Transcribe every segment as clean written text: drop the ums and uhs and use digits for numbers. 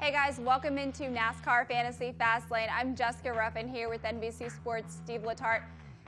Hey guys, welcome into NASCAR Fantasy Fastlane. I'm Jessica Ruffin here with NBC Sports Steve Letarte.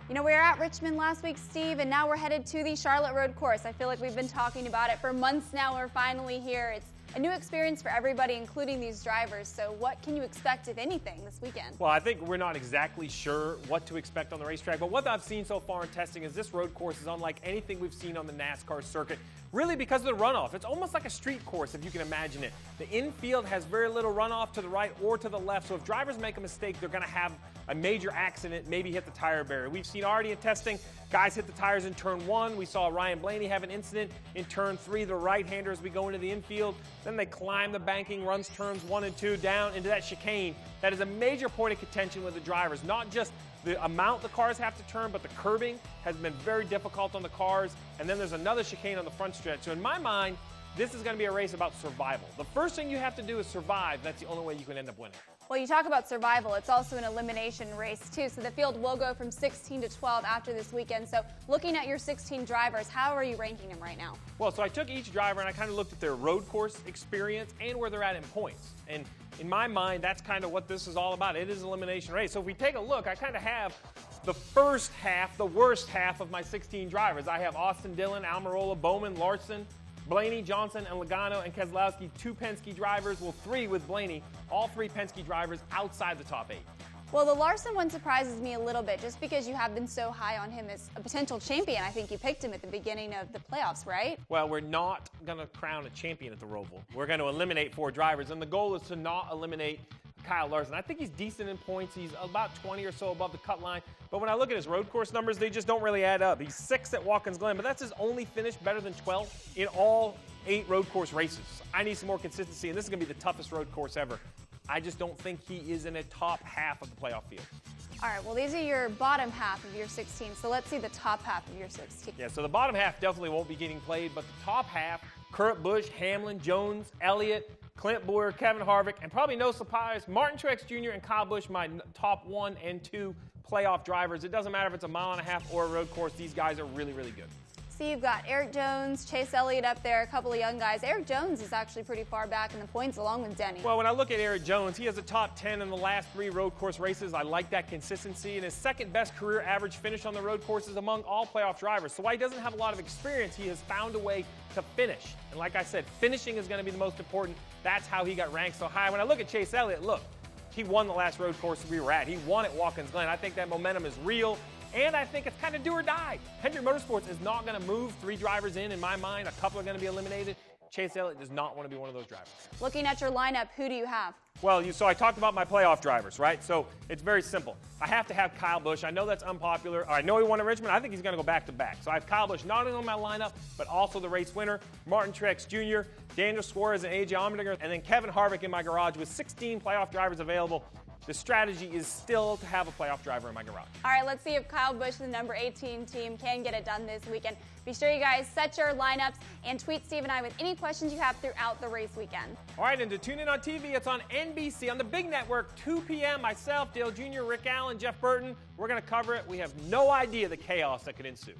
You know, we were at Richmond last week, Steve, and now we're headed to the Charlotte Road Course. I feel like we've been talking about it for months now. We're finally here. It's a new experience for everybody, including these drivers. So what can you expect, if anything, this weekend? Well, I think we're not exactly sure what to expect on the racetrack, but what I've seen so far in testing is this road course is unlike anything we've seen on the NASCAR circuit, really because of the runoff. It's almost like a street course, if you can imagine it. The infield has very little runoff to the right or to the left, so if drivers make a mistake, they're going to have a major accident, maybe hit the tire barrier. We've seen already in testing, guys hit the tires in turn 1. We saw Ryan Blaney have an incident in turn 3, the right-hander as we go into the infield. Then they climb the banking, runs turns 1 and 2 down into that chicane. That is a major point of contention with the drivers, not just the amount the cars have to turn, but the curbing has been very difficult on the cars. And then there's another chicane on the front stretch. So in my mind, this is going to be a race about survival. The first thing you have to do is survive. That's the only way you can end up winning. Well, you talk about survival. It's also an elimination race, too. So the field will go from 16 to 12 after this weekend. So looking at your 16 drivers, how are you ranking them right now? Well, so I took each driver and I kind of looked at their road course experience and where they're at in points. And in my mind, that's kind of what this is all about. It is an elimination race. So if we take a look, I kind of have the first half, the worst half of my 16 drivers. I have Austin Dillon, Almirola, Bowman, Larson, Blaney, Johnson, and Logano and Keselowski, 2 Penske drivers, well, 3 with Blaney, all 3 Penske drivers outside the top 8. Well, the Larson one surprises me a little bit just because you have been so high on him as a potential champion. I think you picked him at the beginning of the playoffs, right? Well, we're not going to crown a champion at the Roval. We're going to eliminate 4 drivers, and the goal is to not eliminate Kyle Larson. I think he's decent in points. He's about 20 or so above the cut line. But when I look at his road course numbers, they just don't really add up. He's 6th at Watkins Glen, but that's his only finish better than 12th in all 8 road course races. I need some more consistency, and this is going to be the toughest road course ever. I just don't think he is in a top half of the playoff field. All right, well, these are your bottom half of your 16, so let's see the top half of your 16. Yeah, so the bottom half definitely won't be getting played, but the top half, Kurt Busch, Hamlin, Jones, Elliott, Clint Bowyer, Kevin Harvick, and probably no surprise, Martin Truex Jr. and Kyle Busch, my top 1 and 2 playoff drivers. It doesn't matter if it's a mile and a half or a road course. These guys are really, really good. So you've got Eric Jones, Chase Elliott up there, a couple of young guys. Eric Jones is actually pretty far back in the points along with Denny. Well, when I look at Eric Jones, he has a top 10 in the last 3 road course races. I like that consistency, and his second best career average finish on the road courses among all playoff drivers. So while he doesn't have a lot of experience, he has found a way to finish. And like I said, finishing is going to be the most important. That's how he got ranked so high. When I look at Chase Elliott, look, he won the last road course we were at. He won at Watkins Glen. I think that momentum is real. And I think it's kind of do or die. Hendrick Motorsports is not going to move 3 drivers in my mind. A couple are going to be eliminated. Chase Elliott does not want to be one of those drivers. Looking at your lineup, who do you have? Well, so I talked about my playoff drivers, right? So it's very simple. I have to have Kyle Busch. I know that's unpopular. I know he won at Richmond. I think he's going to go back-to-back. So I have Kyle Busch not only on my lineup, but also the race winner, Martin Truex Jr., Daniel Suarez, and A.J. Allmendinger, and then Kevin Harvick in my garage with 16 playoff drivers available. The strategy is still to have a playoff driver in my garage. All right, let's see if Kyle Busch, the number 18 team, can get it done this weekend. Be sure you guys set your lineups and tweet Steve and I with any questions you have throughout the race weekend. All right, and to tune in on TV, it's on NBC on the big network, 2 p.m. Myself, Dale Jr., Rick Allen, Jeff Burton. We're going to cover it. We have no idea the chaos that could ensue.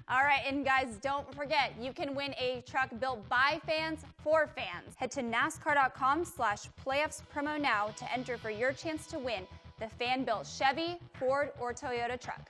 All right, and guys, don't forget, you can win a truck built by fans for fans. Head to NASCAR.com/playoffs promo now to enter for your chance to win the fan-built Chevy, Ford, or Toyota truck.